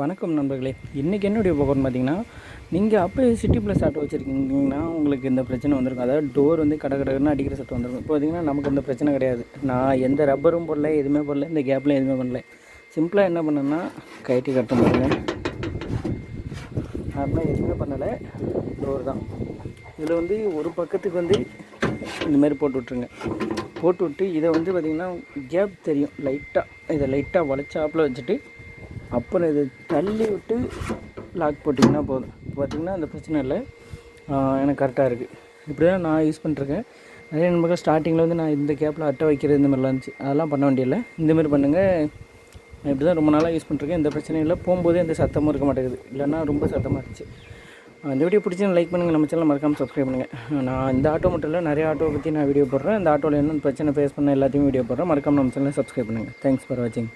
வணக்கம் நண்பர்களே. இன்றைக்கி என்ன வீடியோ பார்க்கணும்னு பார்த்தீங்கன்னா, நீங்கள் அப்போ சிட்டி ப்ளஸ் ஆட்டோ வச்சுருக்கீங்கன்னா உங்களுக்கு இந்த பிரச்சனை வந்திருக்கும். அதாவது டோர் வந்து கடன்னு அடிக்கிற சத்தம் வந்திருக்கும். இப்போ பார்த்தீங்கன்னா நமக்கு இந்த பிரச்சனை கிடையாது. நான் எந்த ரப்பரும் போடல, எதுவுமே போடல, இந்த கேப்லையும் எதுவுமே பண்ணல. சிம்பிளாக என்ன பண்ணேன்னா கயிற்று கட்ட பாருங்க. அப்படின்னா எதுவுமே பண்ணலை, டோர் தான். இதில் வந்து ஒரு பக்கத்துக்கு வந்து இந்தமாரி போட்டு விட்ருங்க. போட்டு விட்டு இதை வந்து பார்த்திங்கன்னா கேப் தெரியும், இதை லைட்டாக வளைச்சாப்பில் வச்சுட்டு அப்புறம் இதை தள்ளி விட்டு லாக் போட்டிங்கன்னா போதும். பார்த்திங்கன்னா அந்த பிரச்சனை இல்லை, எனக்கு கரெக்டாக இருக்குது. இப்படி தான் நான் யூஸ் பண்ணிருக்கேன். நிறைய நண்பர்கள் ஸ்டார்டிங்கில் வந்து நான் இந்த கேப்பில் அட்டை வைக்கிறது இந்த மாதிரிலாம் இருந்துச்சு, அதெல்லாம் பண்ண வேண்டியதில்லை. இந்தமாரி பண்ணுங்கள். நான் இப்படி தான் ரொம்ப நாளாக யூஸ் பண்ணிருக்கேன். எந்த பிரச்சனையும் இல்லை. போகும்போது எந்த சத்தமும் இருக்க மாட்டேங்குது, இல்லைன்னா ரொம்ப சத்தமாக இருந்துச்சு. இந்த வீடியோ பிடிச்சி லைக் பண்ணுங்கள், நம்ம சேனல் மறக்காமல் சப்ஸ்கிரைப் பண்ணுங்கள். நான் இந்த ஆட்டோ மட்டும் இல்லை, நிறைய ஆட்டோவை பற்றி நான் வீடியோ போடுறேன். இந்த ஆட்டோவில் என்ன பிரச்சனை ஃபேஸ் பண்ண எல்லாத்தையும் வீடியோ போடுறேன். மறக்காமல் நம்ம சேனலை சப்ஸ்கிரைப் பண்ணுங்கள். தேங்க்ஸ் ஃபார் வாட்சிங்.